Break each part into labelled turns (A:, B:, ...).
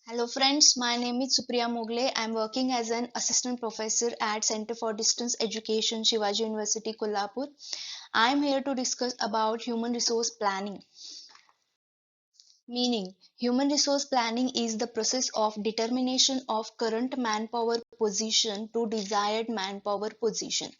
A: Hello friends, my name is Supriya Mogle. I am working as an assistant professor at Center for Distance Education, Shivaji University, Kolhapur. I am here to discuss about human resource planning. Meaning, human resource planning is the process of determination of current manpower position to desired manpower position.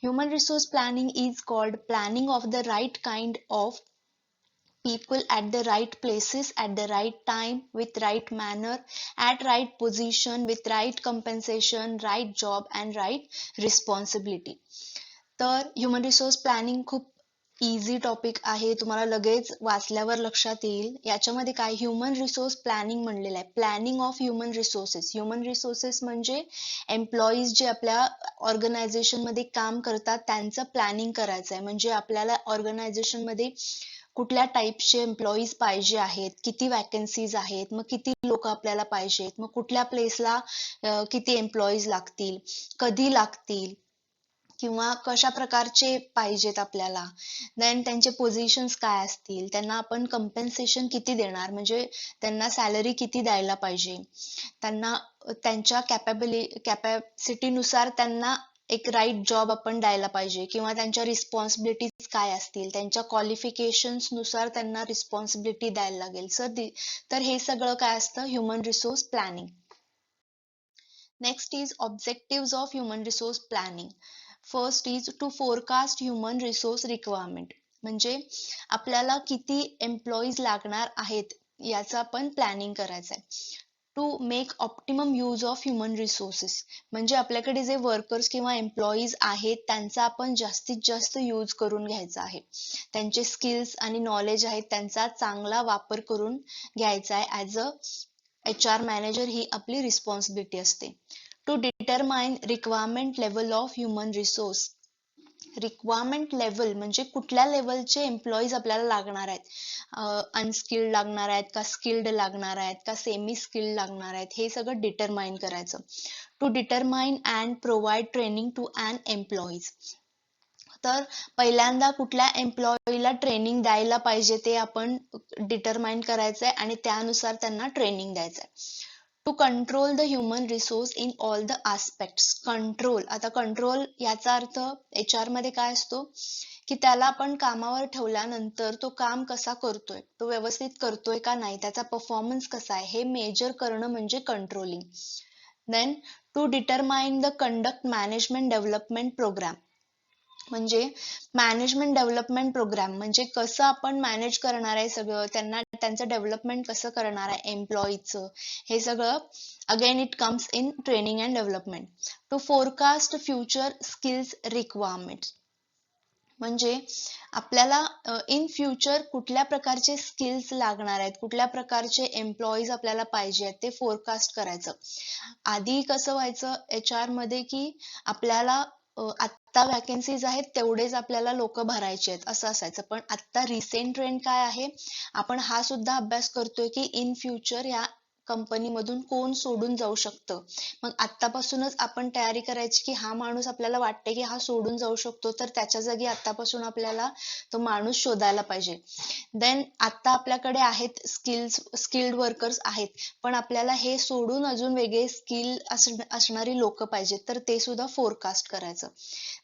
A: Human resource planning is called planning of the right kind of people at the right places at the right time with right manner at right position with right compensation, right job and right responsibility. तर human resource planning खूप easy topic आहे, तुम्हाला लगेच वाचल्यावर लक्षात येईल. याच्यामध्ये काय ह्युमन रिसोर्स प्लॅनिंग म्हणलेलं आहे, प्लॅनिंग ऑफ ह्युमन रिसोर्सेस म्हणजे एम्प्लॉईज जे आपल्या ऑर्गनायझेशन मध्ये काम करतात त्यांचं प्लॅनिंग करायचं आहे. म्हणजे आपल्याला ऑर्गनायझेशन मध्ये कुठल्या टाईपचे एम्प्लॉईज पाहिजे आहेत, किती वॅकन्सीज आहेत, मग किती लोक आपल्याला पाहिजेत, मग कुठल्या प्लेसला किती एम्प्लॉईज लागतील, कधी लागतील किंवा कशा प्रकारचे पाहिजेत आपल्याला. देन त्यांचे पोझिशन्स काय असतील, त्यांना आपण कंपेन्सेशन किती देणार, म्हणजे त्यांना सॅलरी किती द्यायला पाहिजे, त्यांना त्यांच्या कॅपॅसिटीनुसार त्यांना एक राईट जॉब आपण द्यायला पाहिजे किंवा त्यांच्या रिस्पॉन्सिबिलिटीज काय असतील, त्यांच्या क्वालिफिकेशन्स नुसार त्यांना रिस्पॉन्सिबिलिटी द्यायला लागेल. तर हे सगळं काय असतं human resource planning. Next is objective of human resource planning. First is to forecast human resource requirement. म्हणजे आपल्याला किती एम्प्लॉईज लागणार आहेत याचं आपण प्लॅनिंग करायचं आहे. To make optimum use of human resources. म्हणजे आपल्याकडे जे वर्कर्स किंवा एम्प्लॉईज आहेत त्यांचा आपण जास्तीत जास्त यूज करून घ्यायचा आहे. त्यांचे स्किल्स आणि नॉलेज आहेत त्यांचा चांगला वापर करून घ्यायचा आहे. ऍज अ HR मॅनेजर ही आपली रिस्पॉन्सिबिलिटी असते. To determine requirement level of human resource. Requirement level म्हणजे कुठल्या लेवलचे एम्प्लॉईज आपल्याला लागणार आहेत, अनस्किल्ड लागणार आहेत का स्किल्ड लागणार आहेत का सेमी स्किल्ड लागणार आहेत, हे सगळं डिटरमाइन करायचं. To determine and provide training to an employees. तर पहिल्यांदा कुठल्या एम्प्लॉईला ट्रेनिंग द्यायला पाहिजे ते आपण डिटरमाइन करायचंय आणि त्यानुसार त्यांना ट्रेनिंग द्यायचंय. To control the human resource in all the aspects. Control, आता कंट्रोल याचा अर्थ HR मध्ये काय असतो की त्याला आपण कामावर ठेवल्यानंतर तो काम कसा करतोय, तो व्यवस्थित करतोय का नाही, त्याचा परफॉर्मन्स कसा आहे हे मेजर करणं म्हणजे controlling. Then to determine the conduct management development programme. म्हणजे मॅनेजमेंट डेव्हलपमेंट प्रोग्राम म्हणजे कसं आपण मॅनेज करणार आहे सगळं, त्यांना त्यांचं डेव्हलपमेंट कसं करणार आहे एम्प्लॉईचं, हे सगळं again it comes in training and development. To forecast future skills requirements. म्हणजे आपल्याला इन फ्युचर कुठल्या प्रकारचे स्किल्स लागणार आहेत, कुठल्या प्रकारचे एम्प्लॉईज आपल्याला पाहिजे आहेत ते फोरकास्ट करायचं. आधी कसं व्हायचं HR मध्ये की आपल्याला आत्ता वॅकन्सीज आहेत तेवढेच आपल्याला लोक भरायचे आहेत असं असायचं. पण आता रिसेंट ट्रेंड काय आहे, आपण हा सुद्धा अभ्यास करतोय की इन फ्युचर या कंपनीमधून कोण सोडून जाऊ शकतं. मग आत्तापासूनच आपण तयारी करायची की हा माणूस आपल्याला वाटते की हा सोडून जाऊ शकतो, तर त्याच्या जागी आत्तापासून आपल्याला तो माणूस शोधायला पाहिजे. देन आता आपल्याकडे आहेत स्किल्ड वर्कर्स आहेत, पण आपल्याला हे सोडून अजून वेगळे स्किल असणारी लोक पाहिजेत, तर ते सुद्धा फोरकास्ट करायचं.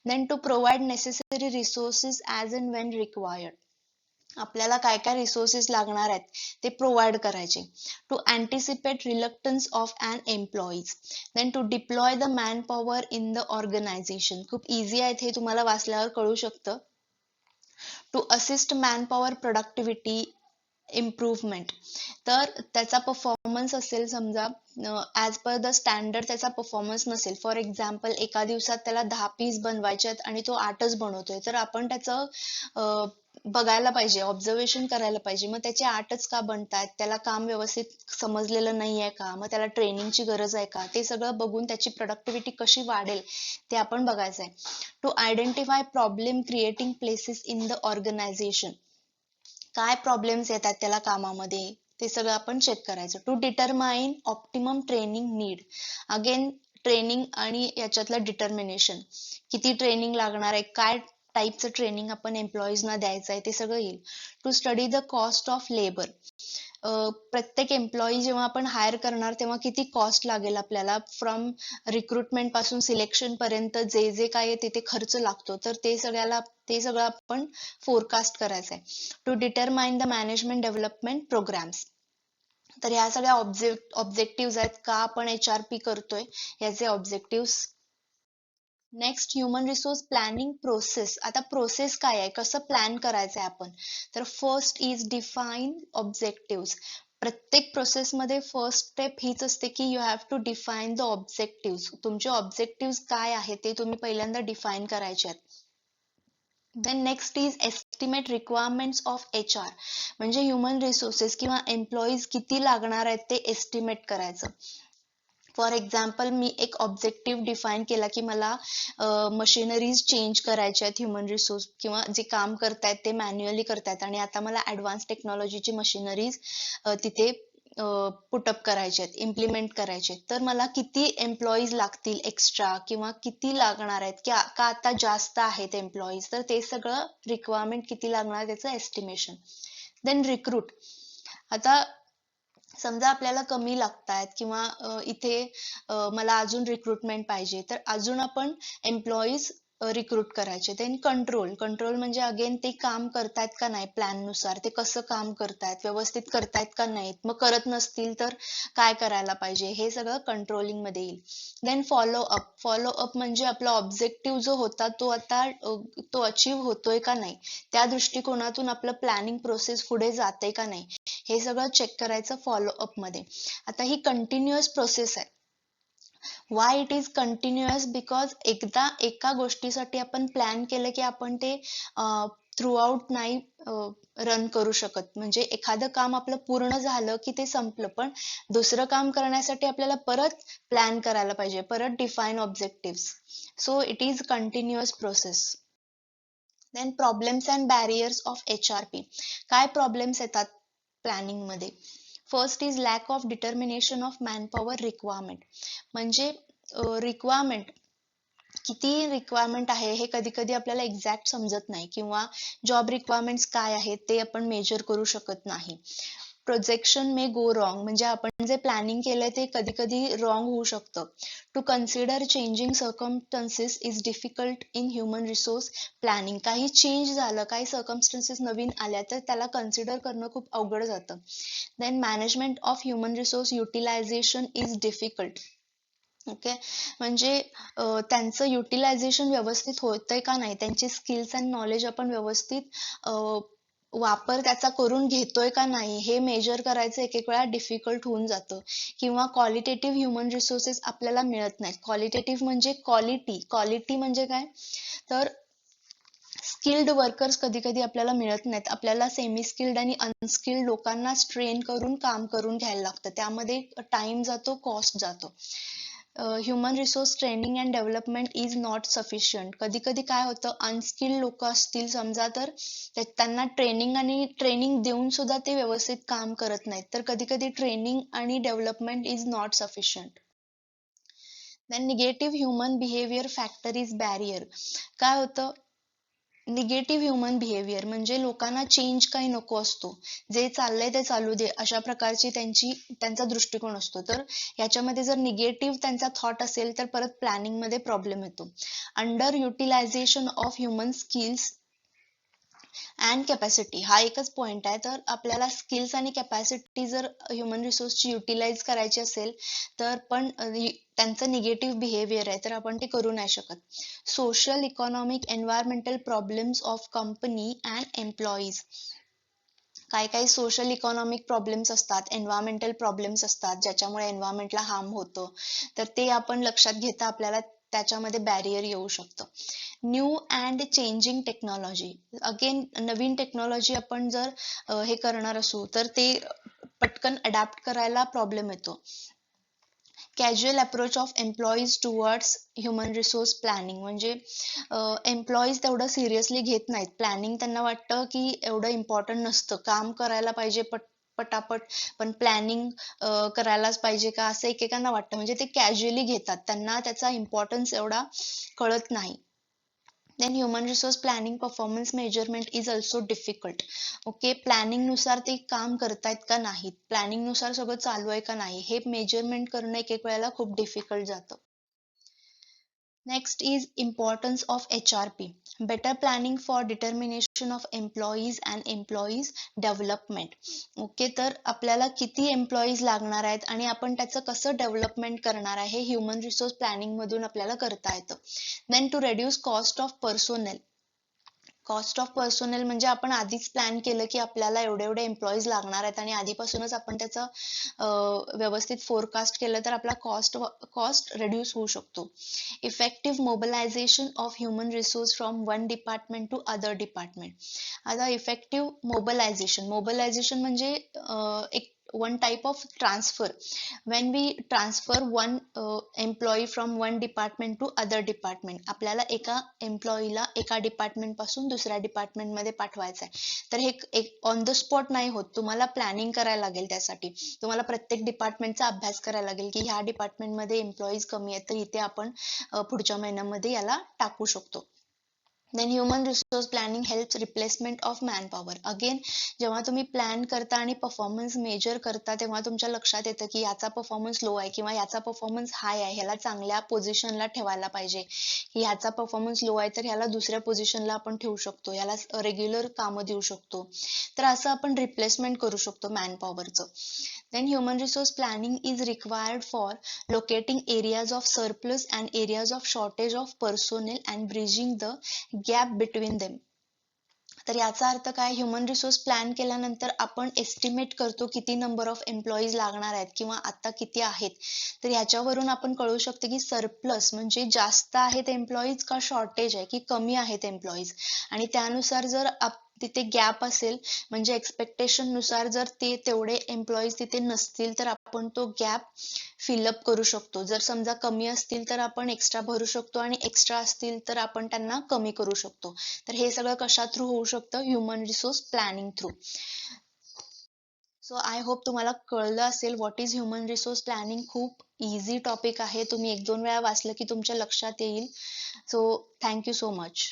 A: Then to provide necessary resources as and when required. आपल्याला काय काय रिसोर्सेस लागणार आहेत ते प्रोव्हाइड करायचे. To anticipate reluctance of an employees. Then to deploy the man power in the organisation. खूप इझी आहेत हे, तुम्हाला वाचल्यावर कळू शकतं. To assist manpower productivity improvement. तर त्याचा परफॉर्मन्स असेल समजा ऍज पर द स्टँडर्ड त्याचा परफॉर्मन्स नसेल, फॉर एक्झाम्पल एका दिवसात त्याला 10 पीस बनवायचे आहेत आणि तो 8च बनवतोय, तर आपण त्याचं बघायला पाहिजे, ऑब्झर्वेशन करायला पाहिजे. मग त्याचे 8च का बनतायत, त्याला काम व्यवस्थित समजलेलं नाहीये का, मग त्याला ट्रेनिंगची गरज आहे का, ते सगळं बघून त्याची प्रोडक्टिव्हिटी कशी वाढेल ते आपण बघायचं आहे. To identify problem creating places in the organization. काय प्रॉब्लेम्स येतात त्याला कामामध्ये ते सगळं आपण चेक करायचं. To determine optimum training need. Again training आणि याच्यातलं डिटर्मिनेशन, किती ट्रेनिंग लागणार आहे, काय टाईपचं ट्रेनिंग आपण एम्प्लॉईजना द्यायचं आहे ते सगळं येईल. To study the cost of labour. प्रत्येक एम्प्लॉई जेव्हा आपण हायर करणार तेव्हा किती कॉस्ट लागेल आपल्याला, फ्रॉम रिक्रुटमेंट पासून सिलेक्शन पर्यंत जे जे काय आहे तिथे खर्च लागतो, तर ते सगळं आपण फोरकास्ट करायचं आहे. To determine the management development programmes. तर ह्या सगळ्या ऑब्जेक्टिव्ह आहेत का आपण HRP करतोय याचे objective. Next human resource planning process. आता प्रोसेस काय आहे, कसं प्लॅन करायचं आहे आपण. तर फर्स्ट इज डिफाईन ऑब्जेक्टिव्ह. प्रत्येक प्रोसेसमध्ये फर्स्ट स्टेप हीच असते की you have to define the objective. तुमचे ऑब्जेक्टिव्ह काय आहे ते तुम्ही पहिल्यांदा डिफाईन करायचे आहेत. Then next is estimate requirements of HR. म्हणजे ह्युमन रिसोर्सेस किंवा एम्प्लॉईज किती लागणार आहेत ते एस्टिमेट करायचं. फॉर एक्झाम्पल मी एक ऑब्जेक्टिव्ह डिफाईन केला की मला मशिनरीज चेंज करायच्या आहेत ह्युमन रिसोर्स किंवा जे काम करतायत ते मॅन्युअली करतायत आणि आता मला ऍडव्हान्स टेक्नॉलॉजीची मशिनरीज तिथे पुटअप करायचे आहेत, इम्प्लिमेंट करायचे आहेत. तर मला किती एम्प्लॉईज लागतील एक्स्ट्रा किंवा किती लागणार आहेत का आता जास्त आहेत एम्प्लॉईज, तर ते सगळं रिक्वायरमेंट किती लागणार त्याचं एस्टिमेशन. Then recruit. आता समजा आपल्याला कमी लागतायत किंवा इथे मला अजून रिक्रुटमेंट पाहिजे, तर अजून आपण एम्प्लॉईज रिक्रूट करायचे. देन कंट्रोल म्हणजे अगेन ते काम करतायत का नाही प्लॅन नुसार, ते कसं काम करतायत, व्यवस्थित करतायत का नाहीत, मग करत नसतील तर काय करायला पाहिजे, हे सगळं कंट्रोलिंग मध्ये येईल. देन फॉलोअप म्हणजे आपला ऑब्जेक्टिव्ह जो होता तो आता तो अचीव्ह होतोय का नाही, त्या दृष्टिकोनातून आपलं प्लॅनिंग प्रोसेस पुढे जाते का नाही, हे सगळं चेक करायचं फॉलोअप मध्ये. आता ही कंटिन्युअस प्रोसेस आहे. Why it is continuous, because एकदा एका गोष्टीसाठी आपण प्लॅन केलं की आपण ते थ्रू आउट नाही रन करू शकत. म्हणजे एखादं काम आपलं पूर्ण झालं की ते संपलं, पण दुसरं काम करण्यासाठी आपल्याला परत प्लॅन करायला पाहिजे, परत define objective. So it is continuous process. Then problems and barriers of HRP. काय प्रॉब्लेम्स येतात प्लॅनिंग मध्ये. First is lack of determination of manpower requirement. म्हणजे रिक्वायरमेंट किती रिक्वायरमेंट आहे हे कधी कधी आपल्याला एक्झॅक्ट समजत नाही किंवा जॉब रिक्वायरमेंट्स काय आहेत ते आपण मेजर करू शकत नाही. प्रोजेक्शन मे गो रॉंग. म्हणजे आपण जे प्लॅनिंग केलंय ते कधी कधी रॉंग होऊ शकतं. To consider changing circumstances is difficult in human resource planning. काही चेंज झालं, काही सर्कमस्टन्सेस नवीन आल्या तर त्याला कन्सिडर करणं खूप अवघड जातं. Then management of human resource utilization is difficult. Okay, म्हणजे त्यांचं युटिलायझेशन व्यवस्थित होतंय का नाही, त्यांचे स्किल्स अँड नॉलेज आपण व्यवस्थित वापर त्याचा करून घेतोय का नाही, हे मेजर करायचं एक एक वेळा डिफिकल्ट होऊन जातं. किंवा क्वालिटेटिव्ह ह्युमन रिसोर्सेस आपल्याला मिळत नाहीत. क्वालिटेटिव्ह म्हणजे क्वालिटी म्हणजे काय, तर स्किल्ड वर्कर्स कधी कधी आपल्याला मिळत नाहीत. आपल्याला सेमी स्किल्ड आणि अनस्किल्ड लोकांना ट्रेन करून काम करून घ्यायला लागतं, त्यामध्ये टाइम जातो, कॉस्ट जातो. Human resource training and development is not sufficient. कधी कधी काय होतं, अनस्किल्ड लोक असतील समजा तर त्यांना ट्रेनिंग देऊन सुद्धा ते व्यवस्थित काम करत नाहीत, तर कधी कधी ट्रेनिंग आणि development is not sufficient. Then negative human behaviour factor is barrier. काय होतं, निगेटिव्ह ह्युमन बिहेवियर म्हणजे लोकांना चेंज काही नको असतो, जे चाललंय ते चालू दे अशा प्रकारची त्यांचा दृष्टिकोन असतो. तर याच्यामध्ये जर निगेटिव्ह त्यांचा थॉट असेल तर परत प्लॅनिंग मध्ये प्रॉब्लेम येतो. Under utilization of human skills and capacity, हा एकच पॉइंट आहे. तर आपल्याला स्किल्स आणि कॅपॅसिटी जर ह्युमन रिसोर्सची युटिलाइज करायची असेल तर पण त्यांचं निगेटिव्ह बिहेवियर आहे तर आपण ते करू नाही शकत. Social, economic, environmental problems of company and employees. काही सोशल इकॉनॉमिक प्रॉब्लेम्स असतात, एन्व्हायरमेंटल प्रॉब्लेम्स असतात ज्याच्यामुळे एन्व्हायरमेंटला हार्म होतं, तर ते आपण लक्षात घेता आपल्याला त्याच्यामध्ये बॅरियर येऊ शकतं. New and changing technology. Again Naveen technology आपण जर हे करणार असू तर ते पटकन अडॅप्ट करायला प्रॉब्लेम येतो. Casual approach of employees towards human resource planning. म्हणजे एम्प्लॉईज तेवढं सिरियसली घेत नाहीत प्लॅनिंग. त्यांना वाटतं की एवढं इम्पॉर्टंट नसतं, काम करायला पाहिजे पटापट, पण प्लॅनिंग करायलाच पाहिजे का असं एकेकांना वाटतं. म्हणजे ते कॅज्युअली घेतात, त्यांना त्याचा इम्पॉर्टन्स एवढा कळत नाही. Then human resource planning performance measurement is also difficult. Okay, planning नुसार ते काम करतायत का नाहीत, प्लॅनिंग नुसार सगळं चालू आहे का नाही, हे मेजरमेंट करणं एक एक वेळेला खूप डिफिकल्ट जातं. Next is importance of HRP. Better planning for determination of employees and employees development. Okay, तर आपल्याला किती एम्प्लॉईज लागणार आहेत आणि आपण त्याचं कसं डेव्हलपमेंट करणार आहे, हे ह्युमन रिसोर्स प्लॅनिंग मधून आपल्याला करता येतं. Then to reduce cost of personnel. Cost of personnel म्हणजे आपण आधीच प्लॅन केलं की आपल्याला एवढे एवढे एम्प्लॉईज लागणार आहेत आणि आधीपासूनच आपण त्याचं व्यवस्थित फोरकास्ट केलं तर आपला कॉस्ट रिड्यूस होऊ शकतो. Effective mobilization of human resource from one department to other department. आता इफेक्टिव्ह मोबिलायझेशन म्हणजे एक one type of transfer. When we transfer one employee from one department to other department, आपल्याला एका एम्प्लॉईला एका डिपार्टमेंट पासून दुसऱ्या डिपार्टमेंट मध्ये पाठवायचं आहे, तर हे एक ऑन द स्पॉट नाही होत, तुम्हाला प्लॅनिंग करायला लागेल. त्यासाठी तुम्हाला प्रत्येक डिपार्टमेंटचा अभ्यास करायला लागेल की ह्या डिपार्टमेंट मध्ये एम्प्लॉईज कमी आहेत, तर इथे आपण पुढच्या महिन्यामध्ये याला टाकू शकतो. Then human resource planning helps replacement of manpower. Again, जेव्हा तुम्ही प्लॅन करता आणि परफॉर्मन्स मेजर करता तेव्हा तुमच्या लक्षात येतं की याचा परफॉर्मन्स लो आहे किंवा याचा परफॉर्मन्स हाय आहे, ह्याला चांगल्या पोझिशनला ठेवायला पाहिजे, की ह्याचा परफॉर्मन्स लो आहे तर ह्याला दुसऱ्या पोझिशनला आपण ठेवू शकतो, ह्याला रेग्युलर कामं देऊ शकतो. तर असं आपण रिप्लेसमेंट करू शकतो मॅनपॉवरचं. Then human resource planning is required for locating areas of surplus and areas of shortage of personnel and bridging the gap between them. तर याचा अर्थ काय, ह्युमन रिसोर्स प्लॅन केल्यानंतर आपण एस्टिमेट करतो किती नंबर ऑफ एम्प्लॉईज लागणार आहेत किंवा आता किती आहेत. तर ह्याच्यावरून आपण कळू शकते की सरप्लस म्हणजे जास्त आहेत एम्प्लॉईज का शॉर्टेज आहे की कमी आहेत एम्प्लॉईज. आणि त्यानुसार जर तिथे गॅप असेल म्हणजे एक्सपेक्टेशन नुसार जर ते तेवढे एम्प्लॉईज तिथे नसतील तर आपण तो गॅप फिलअप करू शकतो. जर समजा कमी असतील तर आपण एक्स्ट्रा भरू शकतो आणि एक्स्ट्रा असतील तर आपण त्यांना कमी करू शकतो. तर हे सगळं कशा थ्रू होऊ शकतं, human resource planning through. So I hope तुम्हाला कळलं असेल what is human resource planning. खूप इझी टॉपिक आहे, तुम्ही एक दोन वेळा वाचलं की तुमच्या लक्षात येईल. So thank you so much.